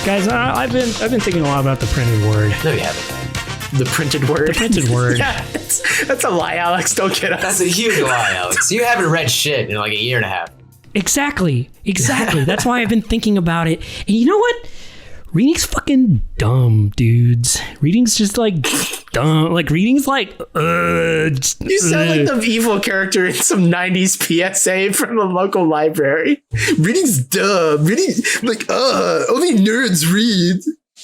Guys, I've been thinking a lot about the printed word. No, you haven't. The printed word? The printed word. Yeah, that's a lie, Alex. Don't get us. That's a huge lie, Alex. You haven't read shit in like a year and a half. Exactly. That's why I've been thinking about it. And you know what? Reading's fucking dumb, dudes. Reading's just like dumb. Like reading's like You sound like the evil character in some 90s PSA from a local library. Reading's dumb. Reading like only nerds read.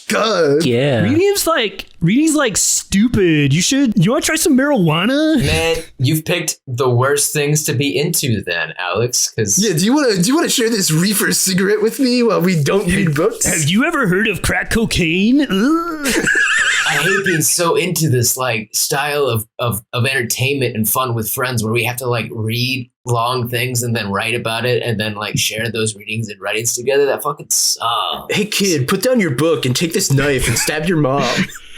God. Yeah. Reading's like stupid. You want to try some marijuana? Man, you've picked the worst things to be into then, Alex. Cause yeah, do you want to share this reefer cigarette with me while we don't read books? Have you ever heard of crack cocaine? I hate being so into this like style of entertainment and fun with friends where we have to like read long things and then write about it and then like share those readings and writings together. That fucking sucks. Hey kid, put down your book and take this knife and stab your mom.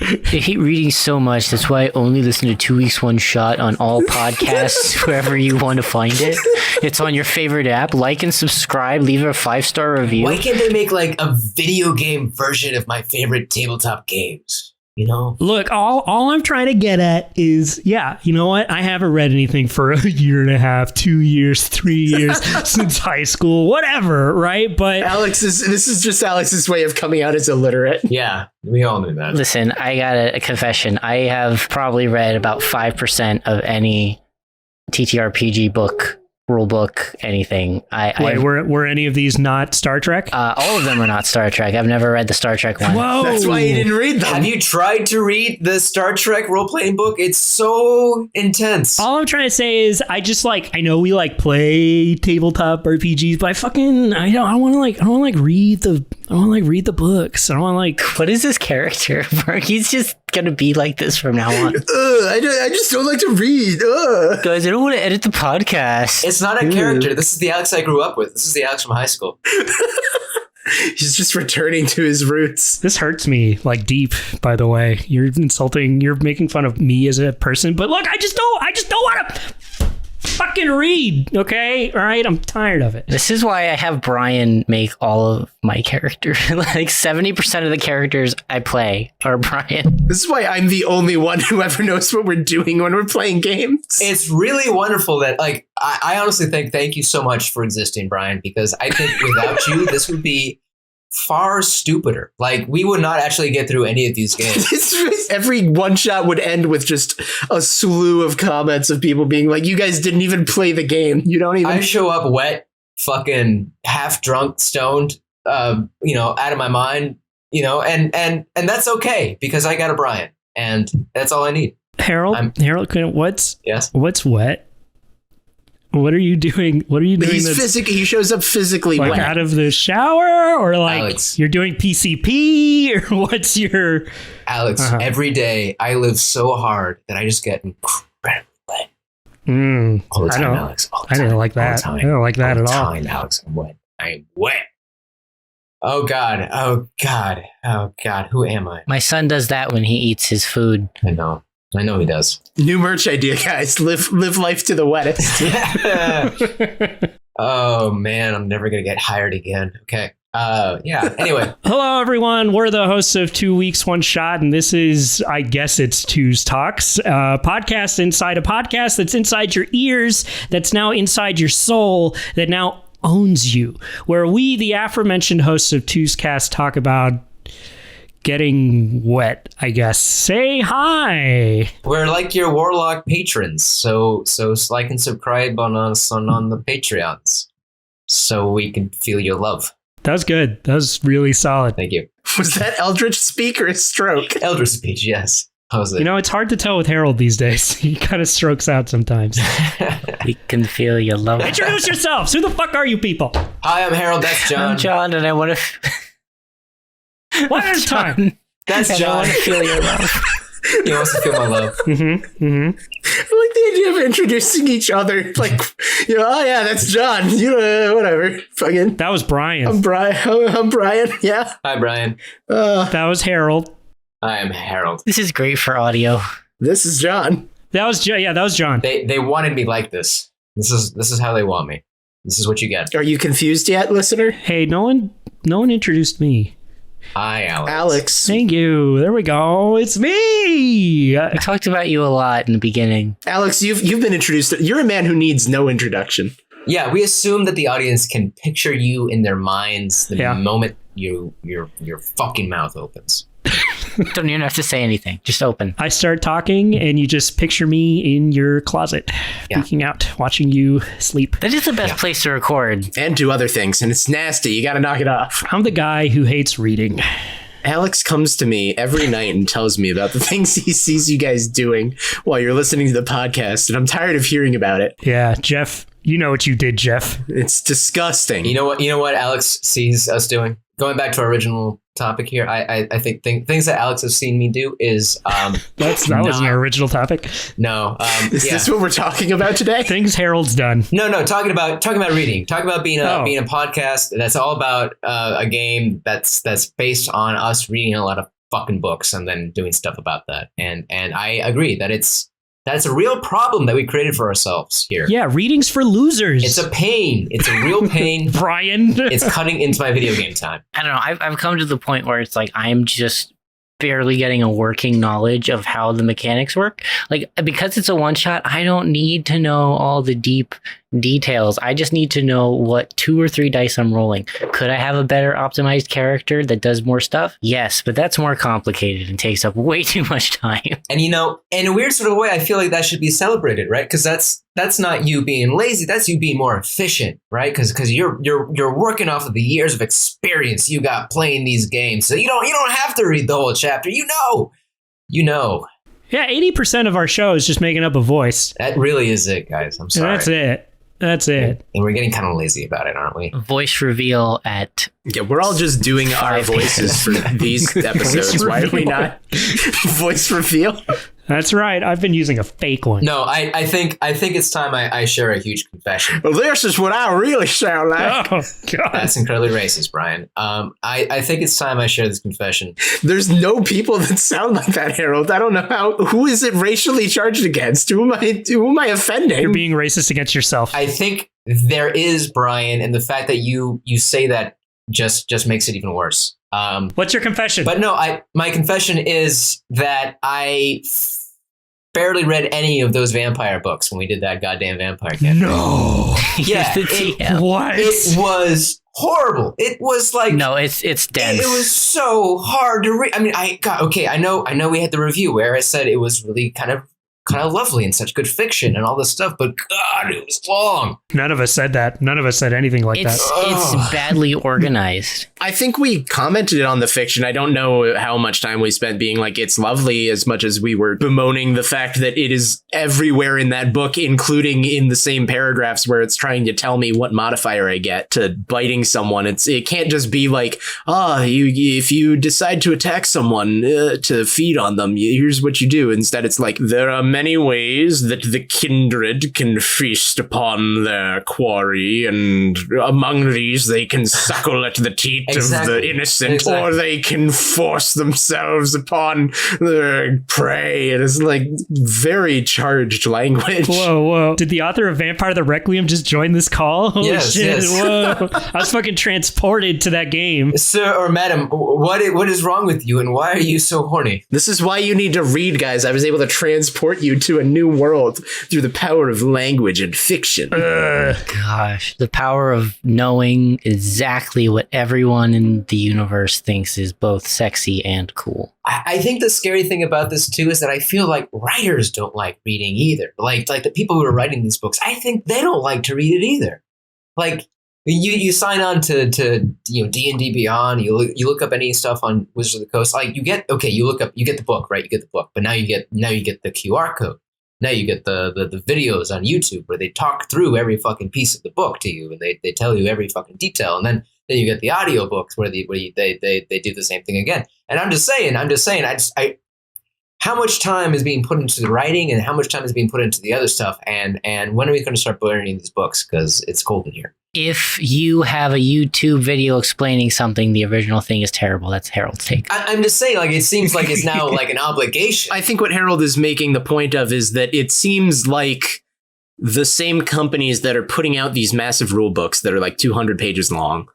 I hate reading so much. That's why I only listen to 2 Weeks One Shot on all podcasts, wherever you want to find it. It's on your favorite app. Like and subscribe. Leave a 5-star review. Why can't they make like a video game version of my favorite tabletop games? You know, look, all I'm trying to get at is, yeah, you know what? I haven't read anything for a year and a half, 2 years, 3 years since high school, whatever, right? But this is just Alex's way of coming out as illiterate. Yeah, we all knew that. Listen, I got a confession. I have probably read about 5% of any TTRPG book, rule book, anything. Were any of these not Star Trek? All of them are not Star Trek. I've never read the Star Trek one. Whoa. That's why you didn't read them. Have you tried to read the Star Trek role-playing book? It's so intense. All I'm trying to say is I know we like play tabletop RPGs, but I don't want to read the books. I don't want to what is this character? He's just gonna be like this from now on. I just don't like to read. Guys, I don't want to edit the podcast. It's not a character. This is the Alex I grew up with. This is the Alex from high school. He's just returning to his roots. This hurts me like deep, by the way. You're making fun of me as a person, but look, I just don't want to fucking read, okay? All right, I'm tired of it. This is why I have Brian make all of my characters. Like 70% of the characters I play are Brian. This is why I'm the only one who ever knows what we're doing when we're playing games. It's really wonderful that, like, I honestly think thank you so much for existing, Brian, because I think without you, this would be far stupider. Like, we would not actually get through any of these games. Every one shot would end with just a slew of comments of people being like, you guys didn't even play the game. You don't even. I show up wet, fucking half drunk, stoned, out of my mind, and that's okay because I got a Brian and that's all I need. Harold, what's wet? What are you doing? He shows up physically like wet. Out of the shower, or like Alex, you're doing PCP, or what's your Alex? Every day I live so hard that I just get incredibly wet. All the time, Alex. All the time. I didn't like that. I don't like that at all. Alex, I'm wet. I'm wet. Oh God. Oh God. Oh God. Who am I? My son does that when he eats his food. I know he does. New merch idea, guys. Live life to the wettest. Oh man, I'm never gonna get hired again. Okay. Yeah. Anyway. Hello, everyone. We're the hosts of 2 Weeks One Shot, and this is, I guess, it's TWOS Talks, podcast inside a podcast that's inside your ears, that's now inside your soul, that now owns you. Where we, the aforementioned hosts of TWOS Cast, talk about getting wet, I guess. Say hi. We're like your Warlock patrons, so like and subscribe on us on the Patreons, so we can feel your love. That was good. That was really solid. Thank you. Was that Eldritch speak or a stroke? Eldritch speech, yes. How's it? It's hard to tell with Harold these days. He kind of strokes out sometimes. We can feel your love. Introduce yourselves. Who the fuck are you people? Hi, I'm Harold. That's John. I'm John, and I want to. One at a time. That's John. I want to feel your love. He wants to feel my love. Mm-hmm. Mm-hmm. I like the idea of introducing each other. Like, oh yeah, that's John. Whatever. Fucking. That was Brian. I'm Brian. Yeah. Hi, Brian. That was Harold. I am Harold. This is great for audio. This is John. That was John. They wanted me like this. This is how they want me. This is what you get. Are you confused yet, listener? Hey, no one introduced me. Hi, Alex. Alex. Thank you. There we go. It's me. We talked about you a lot in the beginning. Alex, you've been introduced. You're a man who needs no introduction. Yeah, we assume that the audience can picture you in their minds the moment your fucking mouth opens. Don't even have to say anything. Just open. I start talking, and you just picture me in your closet, peeking out, watching you sleep. That is the best place to record. And do other things, and it's nasty. You got to knock it off. I'm the guy who hates reading. Alex comes to me every night and tells me about the things he sees you guys doing while you're listening to the podcast, and I'm tired of hearing about it. Yeah, Jeff, you know what you did, Jeff. It's disgusting. You know what Alex sees us doing? Going back to our original topic here, I think things that Alex has seen me do is that wasn't our original topic. No, is this what we're talking about today? Things Harold's done. No, talking about reading. Talking about being a podcast that's all about a game that's based on us reading a lot of fucking books and then doing stuff about that. And I agree that that's a real problem that we created for ourselves here. Yeah, reading's for losers. It's a pain. It's a real pain. Brian. It's cutting into my video game time. I don't know. I've come to the point where it's like I'm just barely getting a working knowledge of how the mechanics work. Like, because it's a one shot, I don't need to know all the deep details. I just need to know what 2 or 3 dice I'm rolling. Could I have a better optimized character that does more stuff? Yes, but that's more complicated and takes up way too much time. And in a weird sort of way, I feel like that should be celebrated, right? Because that's not you being lazy. That's you being more efficient, right? Because you're working off of the years of experience you got playing these games, so you don't have to read the whole chapter. You know. Yeah, 80% of our show is just making up a voice. That really is it, guys. I'm sorry. That's it. And we're getting kind of lazy about it, aren't we? Voice reveal at... Yeah, we're all just doing our voices for these episodes. Why are we not? Voice reveal? That's right. I've been using a fake one. No, I think it's time I share a huge confession. Well, this is what I really sound like. Oh, God. That's incredibly racist, Brian. I think it's time I share this confession. There's no people that sound like that, Harold. I don't know who is it racially charged against? Who am I offending? You're being racist against yourself. I think there is, Brian, and the fact that you say that just makes it even worse. What's your confession? But no, my confession is that I barely read any of those vampire books when we did that goddamn vampire campaign. No. Yeah. What? It was horrible. It was like... No, it's dense. It was so hard to read. I mean, I know we had the review where I said it was really kind of lovely and such good fiction and all this stuff, but God, it was long. None of us said that. None of us said anything like that. It's badly organized. I think we commented on the fiction. I don't know how much time we spent being like, it's lovely, as much as we were bemoaning the fact that it is everywhere in that book, including in the same paragraphs where it's trying to tell me what modifier I get to biting someone. It can't just be like, if you decide to attack someone to feed on them, here's what you do. Instead, it's like, there are many ways that the kindred can feast upon their quarry, and among these they can suckle at the teat of the innocent, or they can force themselves upon their prey. It is like very charged language. Whoa. Did the author of Vampire the Requiem just join this call? Holy yes, shit. Yes. Whoa. I was fucking transported to that game. Sir or madam, what is wrong with you and why are you so horny? This is why you need to read, guys. I was able to transport you to a new world through the power of language and fiction. Gosh, the power of knowing exactly what everyone in the universe thinks is both sexy and cool. I think the scary thing about this too is that I feel like writers don't like reading either. Like the people who are writing these books, I think they don't like to read it either. Like you sign on to D&D Beyond, you look up any stuff on Wizards of the Coast, like you get the book, right? You get the book, but now you get the QR code. Now you get the videos on YouTube where they talk through every fucking piece of the book to you, and they tell you every fucking detail, and then you get the audiobooks where they do the same thing again. And I'm just saying, how much time is being put into the writing and how much time is being put into the other stuff, and when are we going to start burning these books, because it's cold in here? If you have a YouTube video explaining something, the original thing is terrible. That's Harold's take. I'm just saying, like, it seems like it's now like an obligation. I think what Harold is making the point of is that it seems like the same companies that are putting out these massive rule books that are like 200 pages long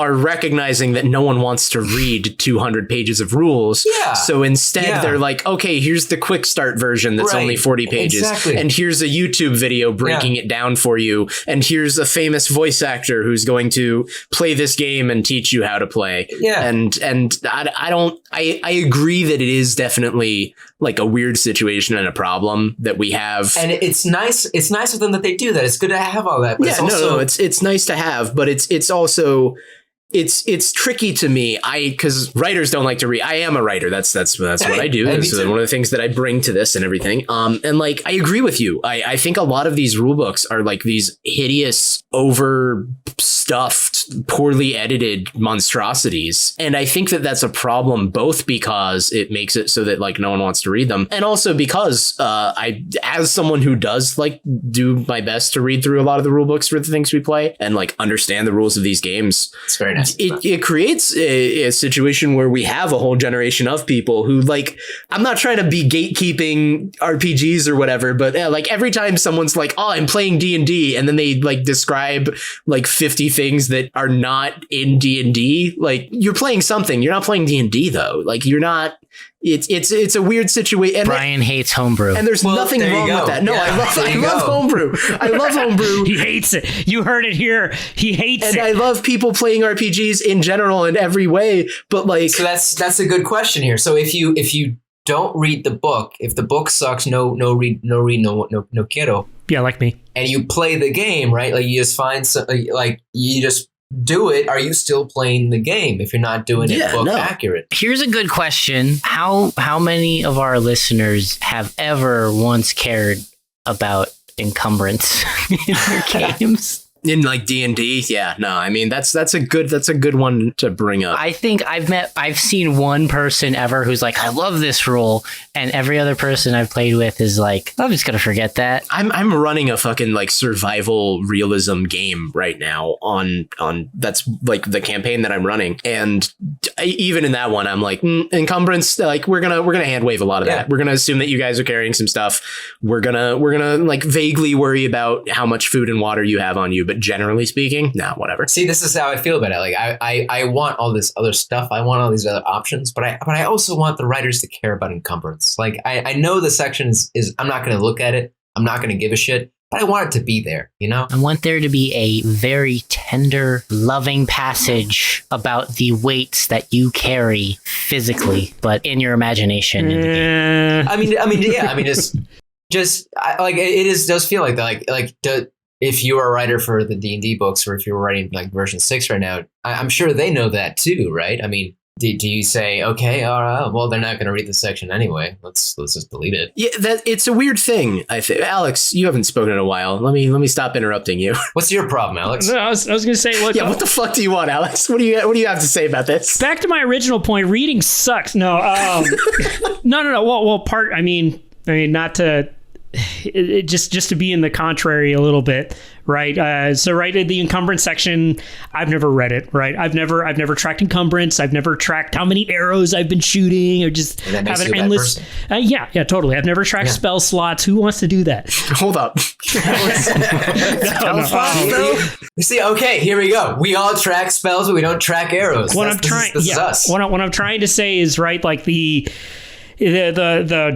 are recognizing that no one wants to read 200 pages of rules. Yeah. So instead they're like, okay, here's the quick start version that's only 40 pages. Exactly. And here's a YouTube video breaking it down for you. And here's a famous voice actor who's going to play this game and teach you how to play. Yeah. And I agree that it is definitely like a weird situation and a problem that we have. And it's nice of them that they do that. It's good to have all that. But it's nice to have, but it's also it's tricky to me. Because writers don't like to read. I am a writer. That's what I do. That's one of the things that I bring to this and everything. And like, I agree with you. I think a lot of these rule books are like these hideous, overstuffed, poorly edited monstrosities. And I think that that's a problem, both because it makes it so that like no one wants to read them, and also because as someone who does like do my best to read through a lot of the rule books for the things we play and like understand the rules of these games, it's very nice. It creates a situation where we have a whole generation of people who like, I'm not trying to be gatekeeping RPGs or whatever, but like every time someone's like, oh, I'm playing D&D, and then they like describe like 50 things that are not in D&D, like you're playing something. You're not playing D&D though. Like you're not. It's a weird situation. Brian hates homebrew, and there's nothing wrong with that. No, I love homebrew. I love homebrew. He hates it. You heard it here. He hates it. And I love people playing RPGs in general in every way. But like, so that's a good question here. So if you don't read the book, if the book sucks, no quiero. Yeah, like me. And you play the game, right? Like you just find like you just do it. Are you still playing the game if you're not doing it book accurate? Here's a good question. How many of our listeners have ever once cared about encumbrance in their games? In like D&D, yeah, no, I mean that's a good one to bring up. I think I've seen one person ever who's like, I love this rule, and every other person I've played with is like, I'm just gonna forget that. I'm running a fucking like survival realism game right now on that's like the campaign that I'm running, and even in that one, I'm like encumbrance. Like we're gonna hand wave a lot of that. We're gonna assume that you guys are carrying some stuff. We're gonna like vaguely worry about how much food and water you have on you. But generally speaking, whatever. See, this is how I feel about it. Like I want all this other stuff. I want all these other options, but I also want the writers to care about encumbrance. Like I know the section is I'm not going to look at it. I'm not going to give a shit, but I want it to be there, you know? I want there to be a very tender, loving passage about the weights that you carry physically, but in your imagination. I mean, just like it does feel like that. If you are a writer for the D&D books, or if you're writing like version 6 right now, I'm sure they know that too, right? I mean, do you say, okay, all right, well, they're not going to read the section anyway. Let's just delete it. Yeah, it's a weird thing. I think, Alex, you haven't spoken in a while. Let me stop interrupting you. What's your problem, Alex? No, I was going to say, look. Yeah, what the fuck do you want, Alex? What do you have to say about this? Back to my original point. Reading sucks. No, no. Well, I mean, not to. Just to be in the contrary a little bit, right? So right in the encumbrance section, I've never read it, right? I've never tracked encumbrance. I've never tracked how many arrows I've been shooting, or just have an endless. Yeah, totally. I've never tracked spell slots. Who wants to do that? Hold up. You see, okay, here we go. We all track spells, but we don't track arrows. What I'm trying to say is, right, like the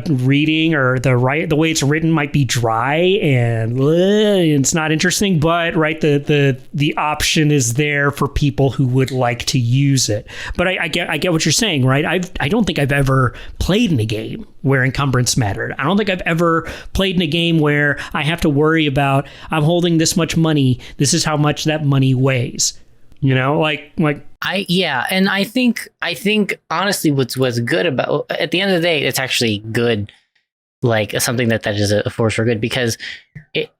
reading or the way it's written might be dry and it's not interesting, but right, the option is there for people who would like to use it. But I get what you're saying, right? I don't think I've ever played in a game where encumbrance mattered. I don't think I've ever played in a game where I have to worry about, I'm holding this much money, this is how much that money weighs. You know, like and I think honestly, what's good about, at the end of the day, it's actually good, like something that is a force for good, because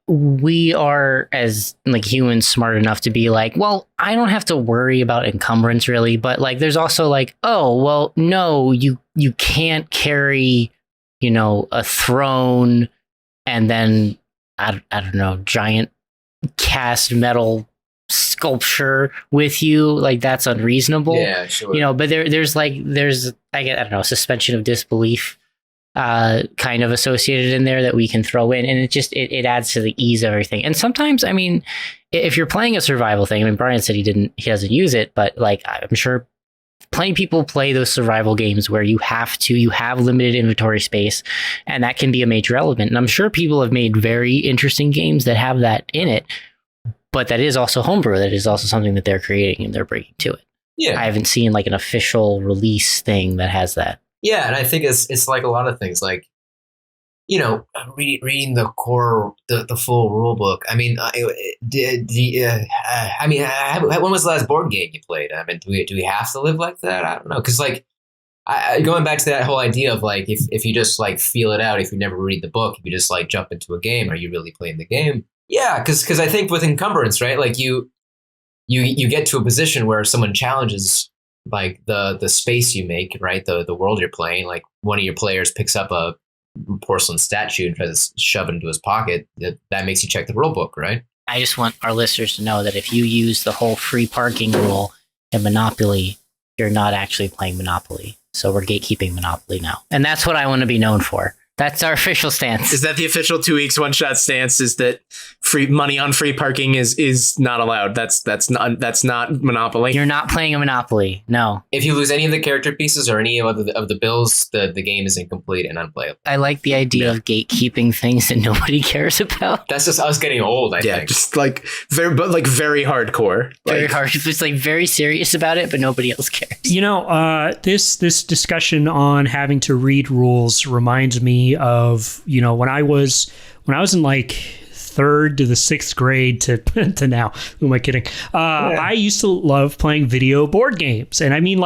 we are as like humans smart enough to be like, well, I don't have to worry about encumbrance really, but like there's also like, oh well, no, you can't carry, you know, a throne and then I don't know, giant cast metal sculpture with you, like that's unreasonable. Yeah, sure. You know, but there's I don't know, suspension of disbelief kind of associated in there that we can throw in, and it adds to the ease of everything. And sometimes, I mean, if you're playing a survival thing, I mean, Brian said he doesn't use it, but like I'm sure plenty of people play those survival games where you have limited inventory space, and that can be a major element. And I'm sure people have made very interesting games that have that in it, but that is also homebrew. That is also something that they're creating and they're bringing to it. Yeah, I haven't seen like an official release thing that has that. Yeah, and I think it's like a lot of things, like, you know, reading the full rule book. I mean, when was the last board game you played? I mean, do we have to live like that? I don't know, because like, going back to that whole idea of like, if you just like feel it out, if you never read the book, if you just like jump into a game, are you really playing the game? Yeah, because I think with encumbrance, right, like you get to a position where someone challenges like the space you make, right? The world you're playing. Like one of your players picks up a porcelain statue and tries to shove it into his pocket. That makes you check the rule book, right? I just want our listeners to know that if you use the whole free parking rule in Monopoly, you're not actually playing Monopoly. So we're gatekeeping Monopoly now. And that's what I want to be known for. That's our official stance. Is that the official 2 weeks one shot stance? Is that free money on free parking is not allowed? That's not Monopoly. You're not playing a Monopoly. No. If you lose any of the character pieces or any of the bills, the game is incomplete and unplayable. I like the idea of gatekeeping things that nobody cares about. That's just us getting old. I think. Just like very hardcore. Very hard. It's like very serious about it, but nobody else cares. You know, this discussion on having to read rules reminds me of, you know, when I was in like third to the sixth grade to now. Who am I kidding? I used to love playing video board games, and I mean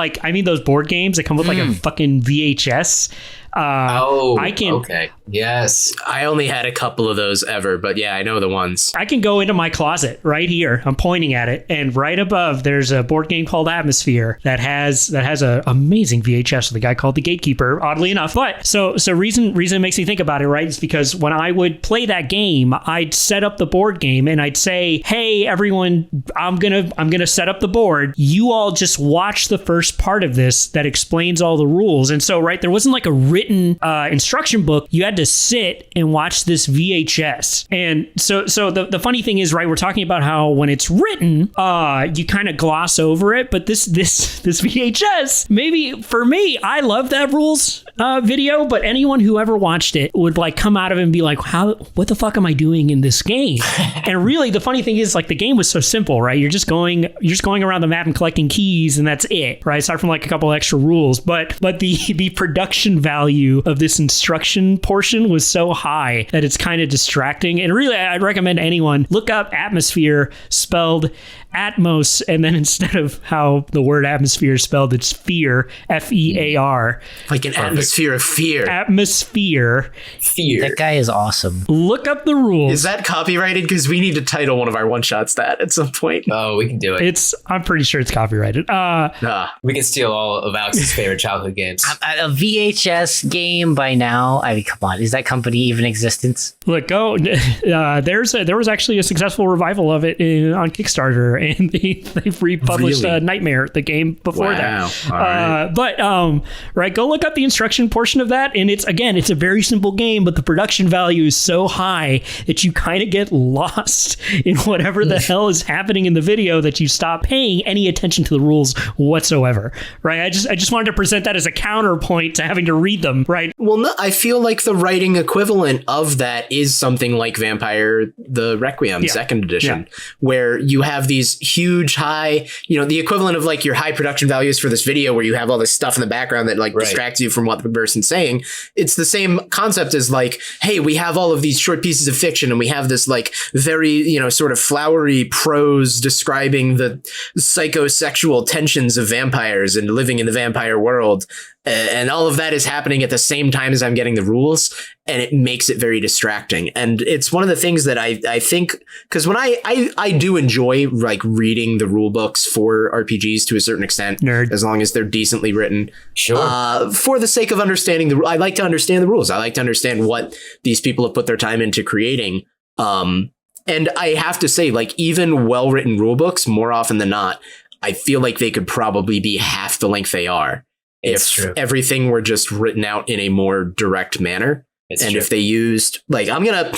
those board games that come with like a fucking VHS. Okay. Yes. I only had a couple of those ever, but yeah, I know the ones. I can go into my closet right here. I'm pointing at it, and right above there's a board game called Atmosphere that has a amazing VHS with a guy called the Gatekeeper. Oddly enough, but so reason it makes me think about it, right? Is because when I would play that game, I'd set up the board game and I'd say, "Hey, everyone, I'm gonna set up the board. You all just watch the first part of this that explains all the rules." And so, right, there wasn't like a written instruction book. You had to sit and watch this VHS. And so the funny thing is, right, we're talking about how when it's written, you kind of gloss over it, but this VHS, maybe for me, I love that rules video, but anyone who ever watched it would like come out of it and be like, what the fuck am I doing in this game? And really the funny thing is, like, the game was so simple, right? You're just going around the map and collecting keys, and that's it, right? Aside from like a couple extra rules, but the production value of this instruction portion was so high that it's kind of distracting. And really, I'd recommend anyone look up Atmosphere, spelled Atmos, and then instead of how the word atmosphere is spelled, it's fear, F-E-A-R. Like an atmosphere of fear. Atmosphere. Fear. That guy is awesome. Look up the rules. Is that copyrighted? Because we need to title one of our one-shots that at some point. Oh, we can do it. I'm pretty sure it's copyrighted. We can steal all of Alex's favorite childhood games. A VHS game by now. I mean, come on. Is that company even in existence? Look, go. There was actually a successful revival of it on Kickstarter, and they've republished Nightmare, the game before that. Right, go look up the instruction portion of that, and it's a very simple game, but the production value is so high that you kind of get lost in whatever the hell is happening in the video that you stop paying any attention to the rules whatsoever. Right, I just wanted to present that as a counterpoint to having to read them. Right. Well, no, I feel like the writing equivalent of that is something like Vampire the Requiem second edition, where you have these huge high, the equivalent of like your high production values for this video where you have all this stuff in the background that like distracts you from what the person's saying. It's the same concept as like, hey, we have all of these short pieces of fiction and we have this like very, sort of flowery prose describing the psychosexual tensions of vampires and living in the vampire world. And all of that is happening at the same time as I'm getting the rules, and it makes it very distracting. And it's one of the things that I think, because when I do enjoy like reading the rule books for RPGs to a certain extent, as long as they're decently written. Sure. For the sake of understanding I like to understand the rules. I like to understand what these people have put their time into creating. And I have to say, like, even well-written rule books, more often than not, I feel like they could probably be half the length they are. It's if true. everything were just written out in a more direct manner. It's and true. if they used, like, I'm gonna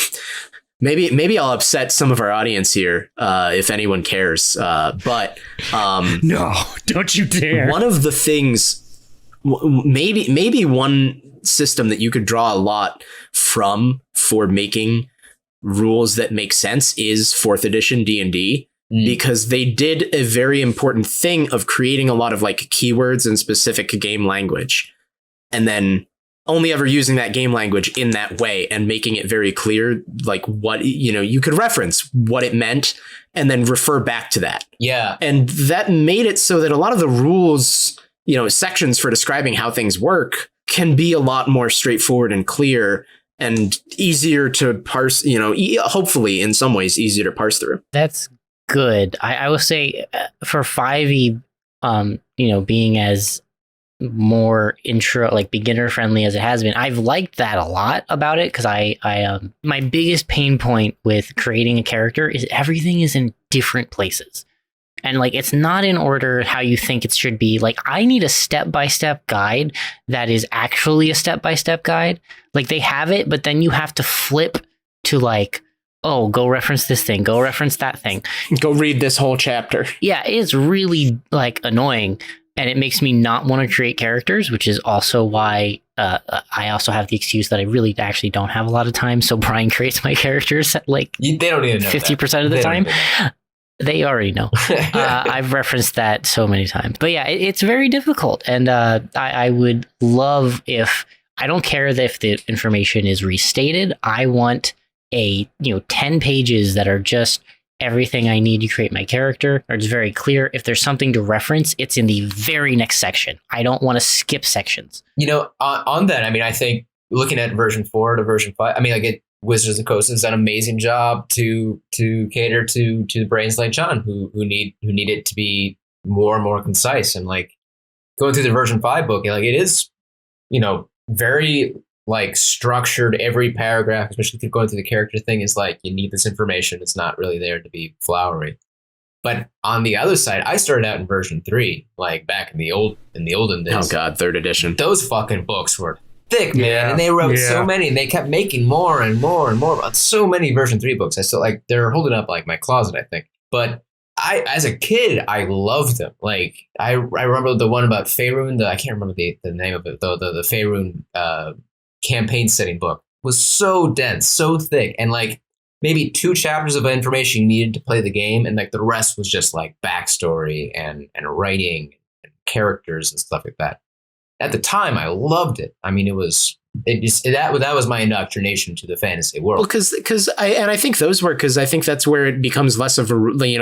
maybe I'll upset some of our audience here, if anyone cares, but No, don't you dare. one of the things, maybe one system that you could draw a lot from for making rules that make sense is 4th edition D&D, because they did a very important thing of creating a lot of like keywords and specific game language, and then only ever using that game language in that way and making it very clear, like what, you could reference what it meant and then refer back to that. Yeah. And that made it so that a lot of the rules, sections for describing how things work can be a lot more straightforward and clear and easier to parse, hopefully in some ways easier to parse through. That's good. I will say for 5e, being as more intro, like beginner friendly as it has been, I've liked that a lot about it, because I my biggest pain point with creating a character is everything is in different places. And like, it's not in order how you think it should be. Like, I need a step-by-step guide that is actually a step-by-step guide. Like, they have it, but then you have to flip to like, oh, go reference this thing, go reference that thing. Go read this whole chapter. Yeah, it's really like annoying. And it makes me not want to create characters, which is also why I also have the excuse that I really actually don't have a lot of time. So Brian creates my characters at like They don't even know 50% of the time. They already know. I've referenced that so many times. But yeah, it's very difficult. And I would love if, I don't care that if the information is restated. I want 10 pages that are just everything I need to create my character, or it's very clear. If there's something to reference, it's in the very next section. I don't want to skip sections. On that, I mean, I think looking at version 4 to version 5, I mean, like Wizards of the Coast has done an amazing job to cater to the brains like John who need it to be more and more concise. And like going through the version 5 book, like it is, very like structured. Every paragraph, especially if you're going through the character thing, is like, you need this information. It's not really there to be flowery. But on the other side, I started out in version 3, like back in the olden days. Oh God, 3rd edition. Those fucking books were thick, man. And they wrote so many, and they kept making more and more and more. So many version 3 books. I still like, they're holding up like my closet, I think. But as a kid, I loved them. Like I remember the one about Faerun, I can't remember the name of it though. The Faerun campaign setting book was so dense, so thick, and like maybe 2 chapters of information you needed to play the game, and like the rest was just like backstory and writing and characters and stuff like that. At the time, I loved it. I mean, that was my indoctrination to the fantasy world. Well, because I think those were, because I think that's where it becomes less of a,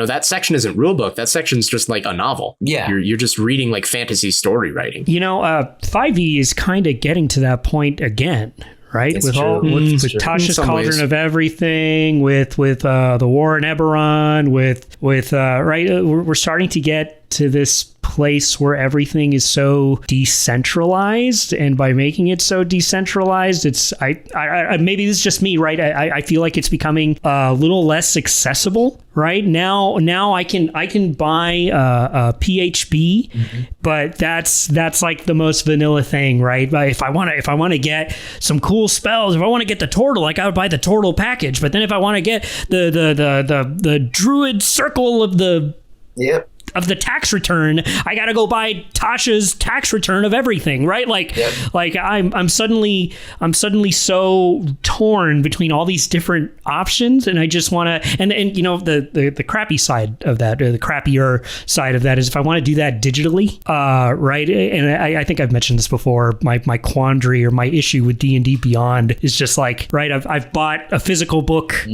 that section isn't rulebook. That section's just like a novel. Yeah, you're just reading like fantasy story writing. 5e is kind of getting to that point again, right? It's with true. with Tasha's Cauldron ways. of Everything, with the War in Eberron, with we're starting to get to this place where everything is so decentralized, and by making it so decentralized, it's I maybe this is just me, right? I feel like it's becoming a little less accessible, right? Now I can buy a PHB, but that's like the most vanilla thing, right? But if I want to get some cool spells, if I want to get the Tortle, like I would buy the Tortle package. But then if I want to get the Druid Circle of the tax return, I gotta go buy Tasha's tax return of everything, right? Like I'm suddenly so torn between all these different options, and I just want to, and the crappy side of that, or the crappier side of that, is if I want to do that digitally, right? And I think I've mentioned this before. My quandary, or my issue with D&D Beyond, is just like, right, I've bought a physical book.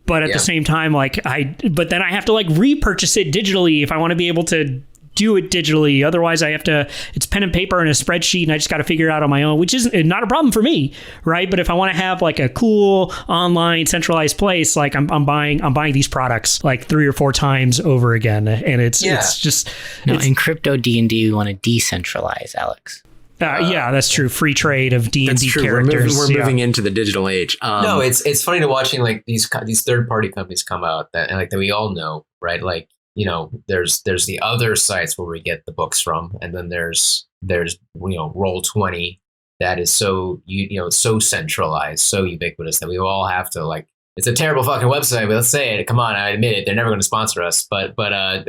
But at the same time, but then I have to like repurchase it digitally if I want to be able to do it digitally. Otherwise, it's pen and paper and a spreadsheet, and I just got to figure it out on my own, which is not a problem for me, right? But if I want to have like a cool online centralized place, like I'm buying these products like 3 or 4 times over again, and it's just in crypto D&D we want to decentralize, Alex. Yeah, that's true. Free trade of D&D characters. We're moving into the digital age. No, it's funny to watching like these third party companies come out that we all know, right? Like there's the other sites where we get the books from, and then there's Roll20 that is so so centralized, so ubiquitous that we all have to like. It's a terrible fucking website, but let's say it. Come on, I admit it. They're never going to sponsor us, but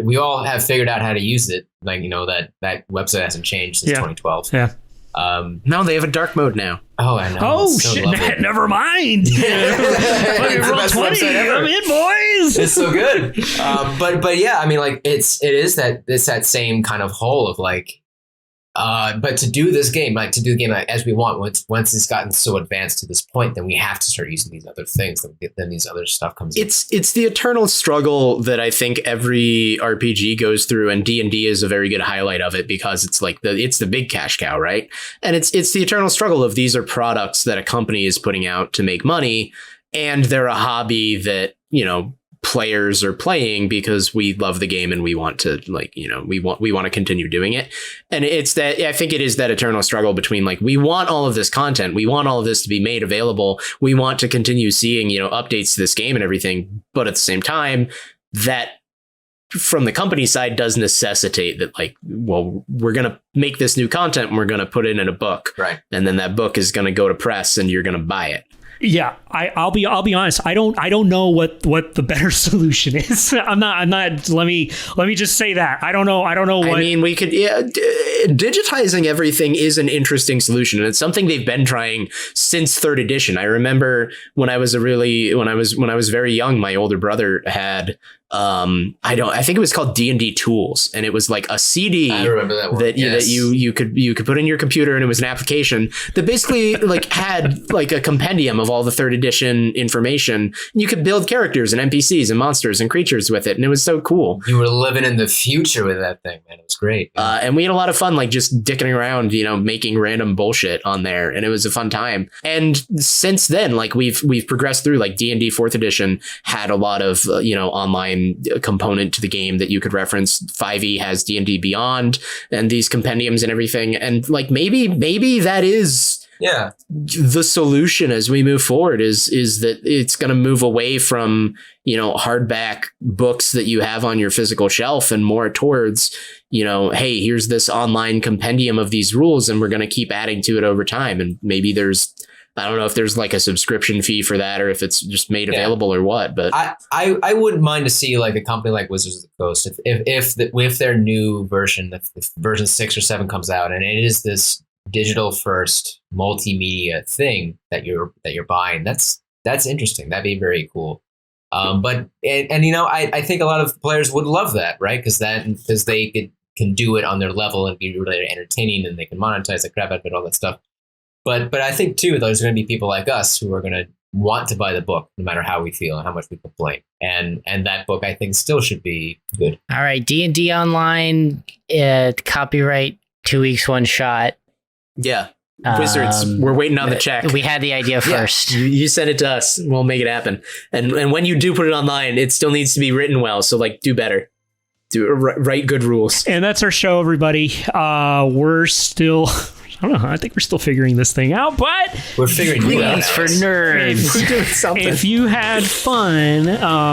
we all have figured out how to use it. Like that website hasn't changed since 2012. Yeah. No, they have a dark mode now. Oh, I know. Oh shit! Never mind. Roll20. I'm in, boys. It's so good. But yeah, I mean, like it's that same kind of hole of like. But to do this game, like as we want, once it's gotten so advanced to this point, then we have to start using these other things. Then these other stuff comes. It's the eternal struggle that I think every RPG goes through, and D&D is a very good highlight of it because it's like it's the big cash cow, right? And it's the eternal struggle of these are products that a company is putting out to make money, and they're a hobby that players are playing because we love the game and we want to we want to continue doing it. And it's that I think it is that eternal struggle between like we want all of this content, we want all of this to be made available, we want to continue seeing updates to this game and everything, but at the same time that from the company side does necessitate that like, well, we're going to make this new content and we're going to put it in a book, right? And then that book is going to go to press and you're going to buy it. Yeah, I'll be honest. I don't know what the better solution is. I'm not. Let me just say that I don't know. What. I mean, we could. Yeah, digitizing everything is an interesting solution, and it's something they've been trying since 3rd edition. I remember when I was very young, my older brother had. I think it was called D&D Tools, and it was like a CD I remember that one. that you could put in your computer, and it was an application that basically like had like a compendium of all the 3rd edition information. And you could build characters and NPCs and monsters and creatures with it, and it was so cool. You were living in the future with that thing, man. It was great. And we had a lot of fun, like just dicking around, making random bullshit on there, and it was a fun time. And since then, like we've progressed through, like D&D 4th edition had a lot of online component to the game that you could reference. 5e has D&D Beyond and these compendiums and everything, and like maybe that is the solution as we move forward is that it's going to move away from hardback books that you have on your physical shelf and more towards hey, here's this online compendium of these rules and we're going to keep adding to it over time. And maybe I don't know if there's like a subscription fee for that or if it's just made available or what, but I wouldn't mind to see like a company like Wizards of the Coast if their new version, if version 6 or 7 comes out and it is this digital first multimedia thing that you're buying, that's interesting. That'd be very cool. But I think a lot of players would love that, right? Because they can do it on their level and be really entertaining, and they can monetize the crap out of it, all that stuff. But I think, too, there's going to be people like us who are going to want to buy the book no matter how we feel and how much we complain. And that book, I think, still should be good. All right. D&D Online, copyright 2 weeks, one shot. Yeah. Wizards, we're waiting on the check. We had the idea first. You send it to us. We'll make it happen. And when you do put it online, it still needs to be written well. So, like, do better. Write good rules. And that's our show, everybody. We're still... I don't know. I think we're still figuring this thing out, but we're figuring it out for nerds. We're doing something. If you had fun,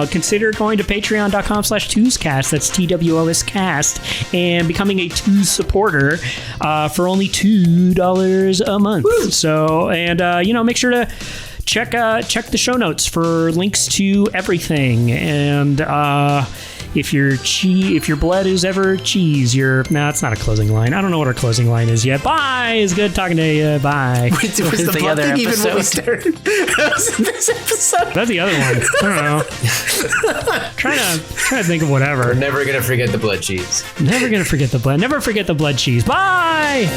consider going to patreon.com/TWOScast. That's TWOS cast, and becoming a TWOS supporter for only $2 a month. Woo! So, and make sure to check the show notes for links to everything. And if your blood is ever cheese, it's not a closing line. I don't know what our closing line is yet. Bye. It's good talking to you. Bye. Wait, was the blood thing even when we started? Was this episode? That's the other one. I don't know. trying to think of whatever. We're never gonna forget the blood cheese. Never gonna forget the blood. Never forget the blood cheese. Bye.